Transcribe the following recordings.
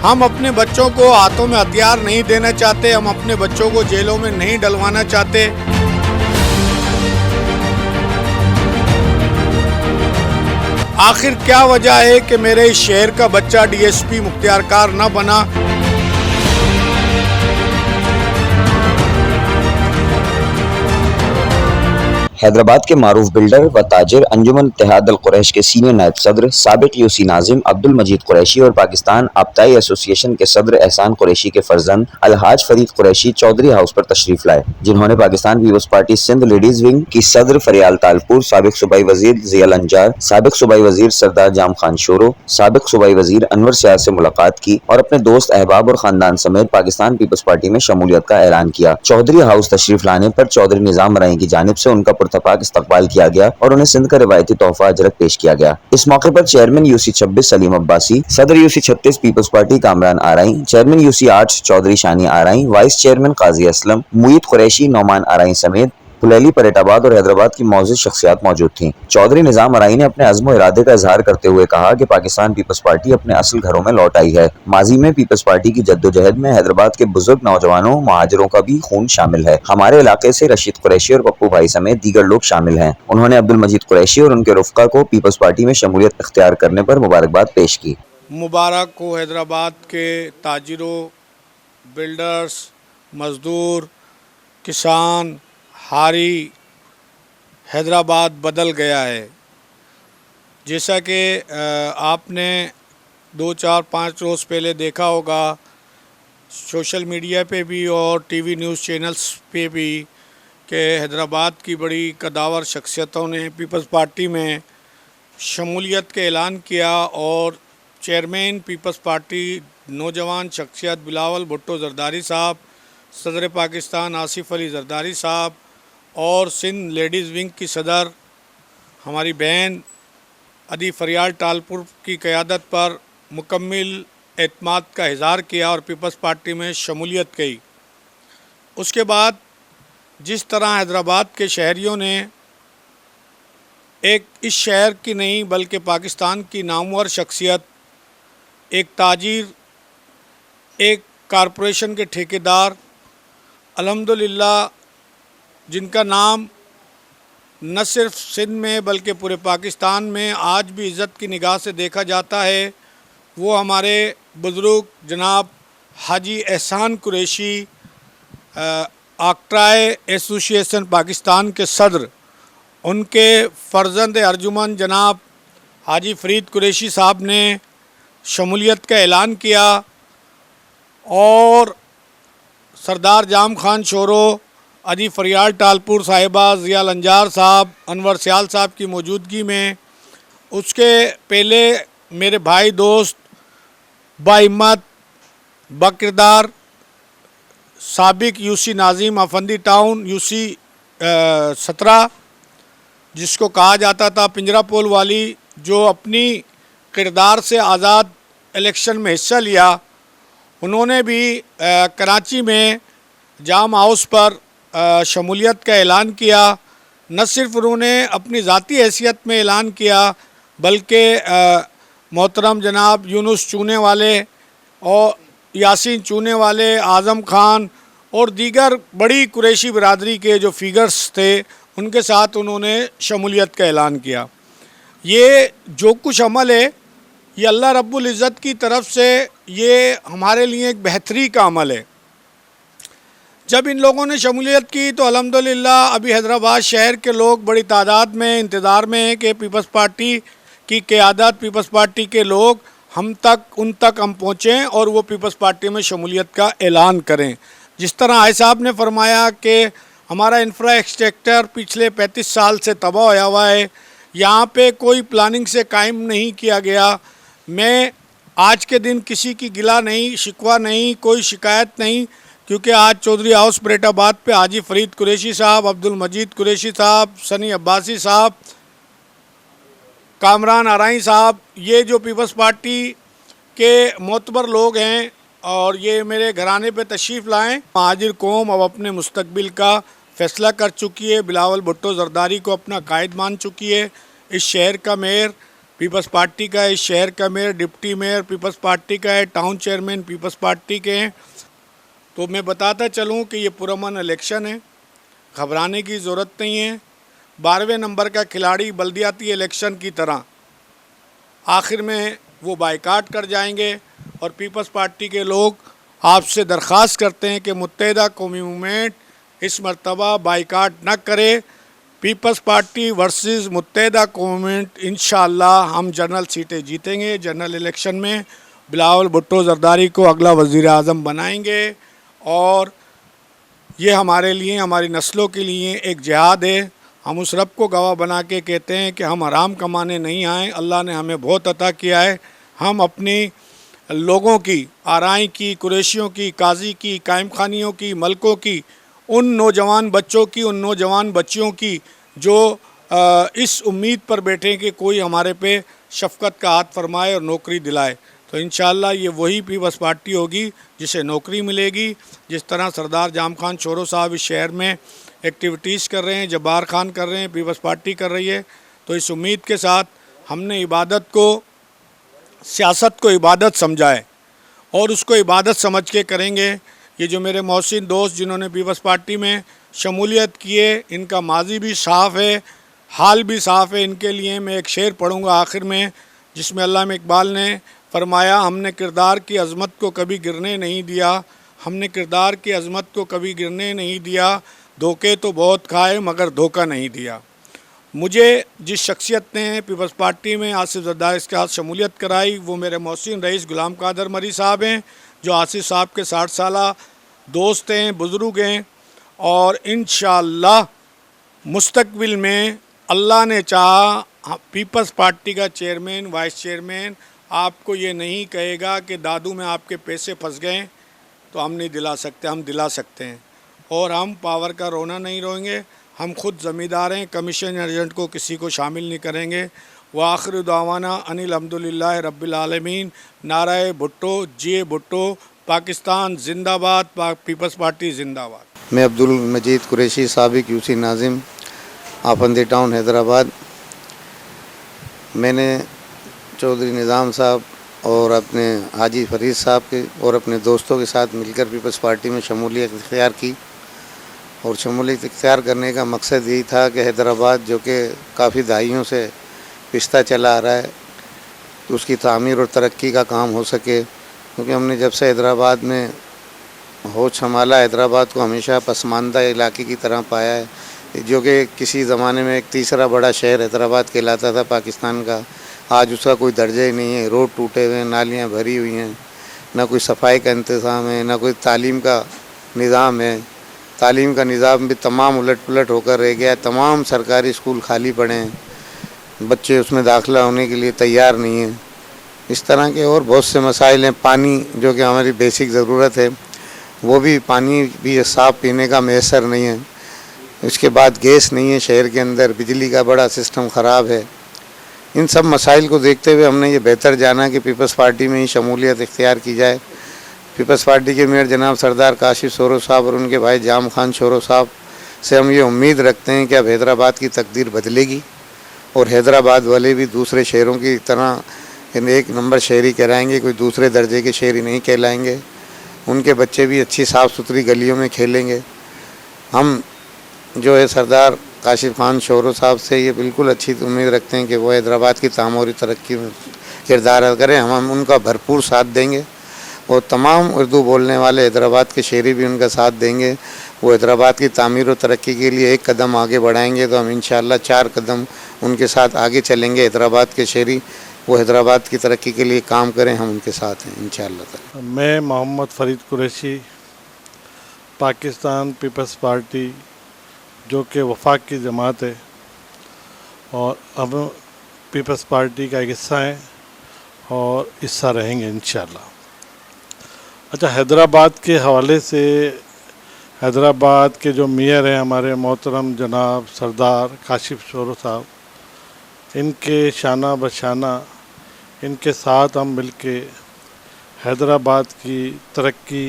ہم اپنے بچوں کو ہاتھوں میں ہتھیار نہیں دینا چاہتے، ہم اپنے بچوں کو جیلوں میں نہیں ڈلوانا چاہتے۔ آخر کیا وجہ ہے کہ میرے اس شہر کا بچہ ڈی ایس پی مختار کار نہ بنا؟ حیدرآباد کے معروف بلڈر و تاجر انجمن اتحاد القریش کے سینئر نائب صدر سابق یو سی ناظم عبد المجید قریشی اور پاکستان آبتائی ایسوسی ایشن کے صدر احسان قریشی کے فرزند الحاج فرید قریشی چودھری ہاؤس پر تشریف لائے، جنہوں نے Pakistan Peoples Party Sindh ladies wing کی صدر فریال تالپور، سابق صوبائی وزیر ضیاء الانجار، سابق صوبائی وزیر سردار جام خان شورو، سابق صوبائی وزیر انور سیاح سے ملاقات کی اور اپنے دوست احباب اور خاندان سمیت پاکستان پیپلز پارٹی میں شمولیت کا اعلان کیا۔ چودھری ہاؤس تشریف لانے پر چودھری نظام رائی کی جانب سے ان کا پرتپاک استقبال کیا گیا اور انہیں سندھ کا روایتی تحفہ اجرک پیش کیا گیا۔ اس موقع پر chairman U C 26 Salim Abbasi, صدر U C 36 Peoples Party Kamran Arain, chairman U C 8 Chaudhry Shani Arain, vice chairman Qazi Aslam, Moeed Qureshi, Noman آرائیں سمیت پھلیلی، پریٹ آباد اور حیدرآباد کی معزز شخصیات موجود تھیں۔ چودھری نظام آرائیں نے اپنے عزم و ارادے کا اظہار کرتے ہوئے کہا کہ پاکستان پیپلز پارٹی اپنے اصل گھروں میں لوٹ آئی ہے۔ ماضی میں پیپلز پارٹی کی جدوجہد میں حیدرآباد کے بزرگ نوجوانوں مہاجروں کا بھی خون شامل ہے۔ ہمارے علاقے سے رشید قریشی اور پپو بھائی سمیت دیگر لوگ شامل ہیں۔ انہوں نے عبد المجید قریشی اور ان کے رفقا کو پیپلز پارٹی میں شمولیت اختیار کرنے پر مبارکباد پیش کی۔ مبارک کو حیدرآباد کے تاجروں، بلڈرز، مزدور، کسان، ہاری، حیدرآباد بدل گیا ہے۔ جیسا کہ آپ نے 2-4-5 روز پہلے دیکھا ہوگا سوشل میڈیا پہ بھی اور ٹی وی نیوز چینلز پہ بھی کہ حیدرآباد کی بڑی قداور شخصیتوں نے پیپلز پارٹی میں شمولیت کا اعلان کیا اور چیئرمین پیپلز پارٹی نوجوان شخصیت بلاول بھٹو زرداری صاحب، صدر پاکستان آصف علی زرداری صاحب اور سندھ لیڈیز ونگ کی صدر ہماری بہن ادی فریال تالپور کی قیادت پر مکمل اعتماد کا اظہار کیا اور پیپلز پارٹی میں شمولیت کی۔ اس کے بعد جس طرح حیدرآباد کے شہریوں نے ایک اس شہر کی نہیں بلکہ پاکستان کی نامور شخصیت، ایک تاجر، ایک کارپوریشن کے ٹھیکیدار، الحمدللہ جن کا نام نہ صرف سندھ میں بلکہ پورے پاکستان میں آج بھی عزت کی نگاہ سے دیکھا جاتا ہے، وہ ہمارے بزرگ جناب حاجی احسان قریشی، آکٹرائے ایسوسی ایشن پاکستان کے صدر، ان کے فرزند ارجمن جناب حاجی فرید قریشی صاحب نے شمولیت کا اعلان کیا اور سردار جام خان شورو، ادی فریال تالپور صاحبہ، ضیاء الانجار صاحب، انور سیال صاحب کی موجودگی میں، اس کے پہلے میرے بھائی دوست باہمت باکردار سابق یو سی ناظم افندی ٹاؤن یو سی 17 جس کو کہا جاتا تھا پنجرا پول والی، جو اپنی کردار سے آزاد الیکشن میں حصہ لیا، انہوں نے بھی کراچی میں جام ہاؤس پر شمولیت کا اعلان کیا۔ نہ صرف انہوں نے اپنی ذاتی حیثیت میں اعلان کیا بلکہ محترم جناب یونس چونے والے اور یاسین چونے والے، اعظم خان اور دیگر بڑی قریشی برادری کے جو فیگرز تھے ان کے ساتھ انہوں نے شمولیت کا اعلان کیا۔ یہ جو کچھ عمل ہے یہ اللہ رب العزت کی طرف سے یہ ہمارے لیے ایک بہتری کا عمل ہے۔ جب ان لوگوں نے شمولیت کی تو الحمدللہ ابھی حیدرآباد شہر کے لوگ بڑی تعداد میں انتظار میں ہیں کہ پیپلز پارٹی کی قیادت، پیپلز پارٹی کے لوگ ان تک ہم پہنچیں اور وہ پیپلز پارٹی میں شمولیت کا اعلان کریں۔ جس طرح آئی صاحب نے فرمایا کہ ہمارا انفراسٹرکچر پچھلے 35 سال سے تباہ ہویا ہوا ہے، یہاں پہ کوئی پلاننگ سے قائم نہیں کیا گیا۔ میں آج کے دن کسی کی گلہ نہیں، شکوہ نہیں، کوئی شکایت نہیں، کیونکہ آج چودھری ہاؤس پریٹ آباد پہ حاجی فرید قریشی صاحب، عبد المجید قریشی صاحب، سنی عباسی صاحب، کامران آرائیں صاحب، یہ جو پیپلز پارٹی کے معتبر لوگ ہیں اور یہ میرے گھرانے پہ تشریف لائیں۔ مہاجر قوم اب اپنے مستقبل کا فیصلہ کر چکی ہے، بلاول بھٹو زرداری کو اپنا قائد مان چکی ہے، اس شہر کا میئر पीपल्स पार्टी का है, इस शहर का mayor, deputy mayor peoples party का है, टाउन चेयरमैन पीपल्स पार्टी के हैं। तो मैं बताता चलूँ कि ये पुरअमन इलेक्शन है, घबराने की ज़रूरत नहीं है। 12वें नंबर का खिलाड़ी बल्दियाती इलेक्शन की तरह आखिर में वो बाइकाट कर जाएंगे। और पीपल्स पार्टी के लोग आपसे दरख्वास्त करते हैं कि मुत्तहिदा कौमी मूवमेंट इस मरतबा बाइकाट न करे। पीपल्स पार्टी वर्सेस मुत्तहिदा कौमी मूवमेंट, इंशाअल्लाह हम जनरल सीटें जीतेंगे। जनरल इलेक्शन में बिलावल भुट्टो जरदारी को अगला वज़ीर आज़म बनाएंगे। और ये हमारे लिए, हमारी नस्लों के लिए एक जिहाद है। हम उस रब को गवाह बना के कहते हैं कि हम हराम कमाने नहीं आए, अल्लाह ने हमें बहुत अता किया है। हम अपनी लोगों की, आराई की, कुरैशियों की, काजी की, कायम खानियों की, मलकों की, उन नौजवान बच्चों की, उन नौजवान बच्चियों की जो इस उम्मीद पर बैठे कि कोई हमारे पे शफ़क़त का हाथ फरमाए और नौकरी दिलाए। तो इंशाअल्लाह ये वही पीपल्स पार्टी होगी जिसे नौकरी मिलेगी। जिस तरह सरदार जाम खान छोरो साहब इस शहर में एक्टिविटीज़ कर रहे हैं, जब्बार खान कर रहे हैं, पीपल्स पार्टी कर रही है। तो इस उम्मीद के साथ हमने इबादत को, सियासत को इबादत समझा है और उसको इबादत समझ के करेंगे। ये जो मेरे मोहसिन दोस्त जिन्होंने पीपल्स पार्टी में शमूलियत की है, इनका माजी भी साफ़ है, हाल भी साफ़ है। इनके लिए मैं एक शेर पढ़ूँगा आखिर में, जिसमें अल्लामा इकबाल ने फरमाया, हमने किरदार की अज़मत को कभी गिरने नहीं दिया, हमने किरदार की अज़मत को कभी गिरने नहीं दिया, धोखे तो बहुत खाए मगर धोखा नहीं दिया। मुझे जिस शख्सियत ने पीपल्स पार्टी में आसिफ जरदारी के साथ शमूलियत कराई वो मेरे मोहसिन रईस गुलाम कादर मरी साहब हैं, जो आसिफ साहब के 60 साला दोस्त हैं, बुज़ुर्ग हैं। और इंशाअल्लाह मुस्तकबिल में अल्लाह ने चाहा पीपल्स पार्टी का चेयरमैन, वाइस चेयरमैन आपको ये नहीं कहेगा कि दादू में आपके पैसे फंस गए तो हम नहीं दिला सकते, हम दिला सकते हैं। और हम पावर का रोना नहीं रोएंगे, हम खुद ज़मींदार हैं, कमीशन एजेंट को किसी को शामिल नहीं करेंगे। व आखिर दावाना अनिल हम्दुलिल्लाह रब्बिल आलमीन। नाराए भुट्टो, जिए भुट्टो, पाकिस्तान जिंदाबाद, पीपल्स पार्टी जिंदाबाद। मैं अब्दुल मजीद कुरैशी, साबिक यूसी नाजिम, आफंदी टाउन हैदराबाद। मैंने चौधरी निज़ाम साहब और अपने हाजी फरीद साहब के और अपने दोस्तों के साथ मिलकर पीपल्स पार्टी में शमूलियत इख्तियार की। और शमूलियत इख्तियार करने का मकसद यही था कि हैदराबाद जो कि काफ़ी दहाइयों से पिछता चला आ रहा है, तो उसकी तामीर और तरक्की का काम हो सके। क्योंकि हमने जब से हैदराबाद में होश संभाला, हैदराबाद को हमेशा पसमानदा इलाके की तरह पाया है, जो कि किसी ज़माने में एक तीसरा बड़ा शहर हैदराबाद कहलाता था पाकिस्तान का। आज उसका कोई दर्जा ही नहीं है, रोड टूटे हुए हैं, नालियाँ भरी हुई हैं, ना कोई सफाई का इंतज़ाम है, ना कोई तालीम का निज़ाम है। तालीम का निज़ाम भी तमाम उलट पुलट होकर रह गया है, तमाम सरकारी स्कूल खाली पड़े हैं, बच्चे उसमें दाखिला होने के लिए तैयार नहीं हैं। इस तरह के और बहुत से मसाइल हैं। पानी जो कि हमारी बेसिक ज़रूरत है, वो भी पानी भी साफ़ पीने का मैसर नहीं है। इसके बाद गैस नहीं है शहर के अंदर, बिजली का बड़ा सिस्टम ख़राब है। इन सब मसाइल को देखते हुए हमने ये बेहतर जाना कि पीपल्स पार्टी में ही शमूलियत इख्तियार की जाए। पीपल्स पार्टी के मेयर जनाब सरदार काशिफ छोरो साहब और उनके भाई जाम खान छोरो साहब से हम ये उम्मीद रखते हैं कि अब हैदराबाद की तकदीर बदलेगी और हैदराबाद वाले भी दूसरे शहरों की तरह एक नंबर शहरी कहलाएंगे, कोई दूसरे दर्जे के शहरी नहीं कहलाएंगे। उनके बच्चे भी अच्छी साफ़ सुथरी गलियों में खेलेंगे। हम जो है सरदार काशिफ खान छोरो साहब से ये बिल्कुल अच्छी उम्मीद रखते हैं कि वो हैदराबाद की तामीरी तरक्की में किरदार अदा करें। हम उनका भरपूर साथ देंगे और तमाम उर्दू बोलने वाले हैदराबाद के शहरी भी उनका साथ देंगे। वो हैदराबाद की तामीर और तरक्की के लिए एक कदम आगे बढ़ाएंगे तो हम इंशाअल्लाह 4 कदम उनके साथ आगे चलेंगे। हैदराबाद के शहरी वो हैदराबाद की तरक्की के लिए काम करें, हम उनके साथ हैं इंशाअल्लाह। मैं मोहम्मद फरीद कुरैशी, पाकिस्तान पीपल्स पार्टी जो कि वफाक की जमात है और हम पीपल्स पार्टी का एक हिस्सा हैं और हिस्सा रहेंगे इंशाअल्लाह। अच्छा, हैदराबाद के हवाले से हैदराबाद के जो मेयर हैं हमारे मोहतरम जनाब सरदार काशिफ छोरो साहब, इनके शाना बशाना इनके साथ हम मिलके हैदराबाद की तरक्की,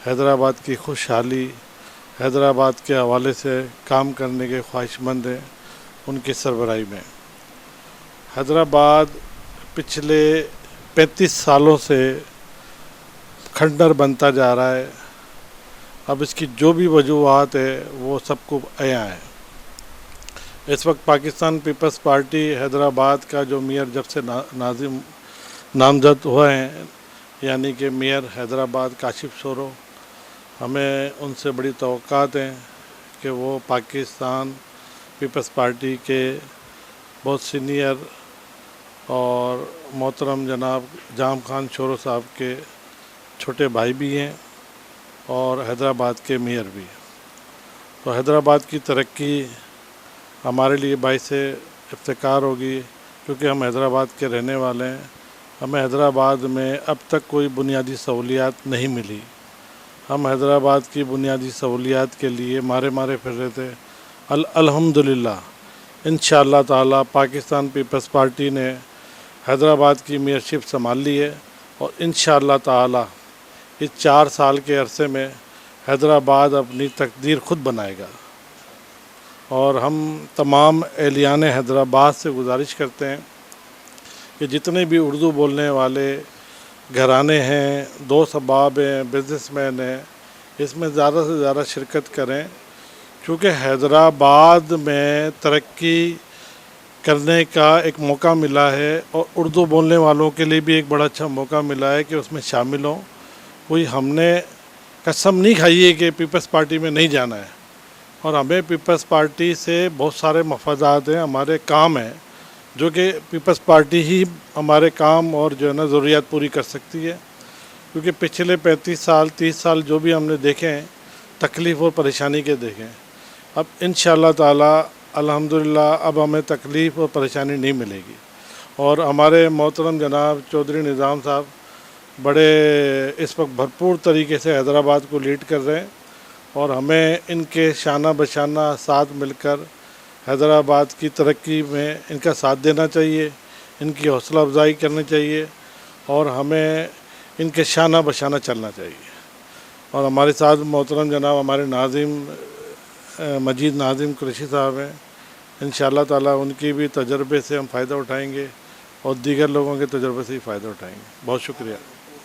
हैदराबाद की खुशहाली, हैदराबाद के हवाले से काम करने के ख्वाहिशमंद हैं उनकी सरबराही में। हैदराबाद पिछले 35 सालों से खंडर बनता जा रहा है। अब इसकी जो भी वजूहात है वो सबको आया है। इस वक्त पाकिस्तान पीपल्स पार्टी हैदराबाद का जो मेयर जब से नाजिम नामजद हुए हैं, यानी कि मेयर हैदराबाद काशिफ शोरो, हमें उनसे बड़ी तवक्कात हैं कि वो पाकिस्तान पीपल्स पार्टी के बहुत सीनियर और मोहतरम जनाब जाम खान शोरो साहब के छोटे भाई भी हैं और हैदराबाद के मेयर भी। तो हैदराबाद की तरक्की हमारे लिए बाइस इफ्तिकार होगी, क्योंकि हम हैदराबाद के रहने वाले हैं। हमें हैदराबाद में अब तक कोई बुनियादी सहूलियात नहीं मिली। हम हैदराबाद की बुनियादी सहूलियात के लिए मारे फिर रहे थे। अल्हम्दुलिल्लाह इंशाअल्लाह ताला पाकिस्तान पीपल्स पार्टी ने हैदराबाद की मेयरशिप संभाल ली है और इंशाअल्लाह ताला इस 4 साल के अरसे में हैदराबाद अपनी तकदीर खुद बनाएगा। और हम तमाम एहलियान हैदराबाद से गुजारिश करते हैं कि जितने भी उर्दू बोलने वाले घराने हैं, दोस्त अहबाब हैं, बिजनेसमैन हैं, इसमें ज़्यादा से ज़्यादा शिरकत करें, क्योंकि हैदराबाद में तरक्की करने का एक मौका मिला है और उर्दू बोलने वालों के लिए भी एक बड़ा अच्छा मौका मिला है कि उसमें शामिल हों। कोई हमने कसम नहीं खाई है कि पीपल्स पार्टी में नहीं जाना है, और हमें पीपल्स पार्टी से बहुत सारे मफादात हैं, हमारे काम हैं जो कि पीपल्स पार्टी ही हमारे काम और जो है ना ज़रूरियात पूरी कर सकती है। क्योंकि पिछले 35 साल 30 साल जो भी हमने देखे हैं तकलीफ़ और परेशानी के देखे हैं, अब इंशाअल्लाह ताला अल्हम्दुलिल्लाह अब हमें तकलीफ़ और परेशानी नहीं मिलेगी। और हमारे मोहतरम जनाब चौधरी निज़ाम साहब बड़े इस वक्त भरपूर तरीके से हैदराबाद को लीड कर रहे हैं और हमें इनके शाना बशाना साथ मिलकर हैदराबाद की तरक्की में इनका साथ देना चाहिए, इनकी हौसला अफजाई करनी चाहिए और हमें इनके शाना बशाना चलना चाहिए। और हमारे साथ मोहतरम जनाब हमारे नाजिम मजीद नाजिम कुरैशी साहब हैं। इंशाअल्लाह ताला उनकी भी तजर्बे से हम फ़ायदा उठाएंगे और दीगर लोगों के तजर्बे से ही फ़ायदा उठाएंगे। बहुत शुक्रिया।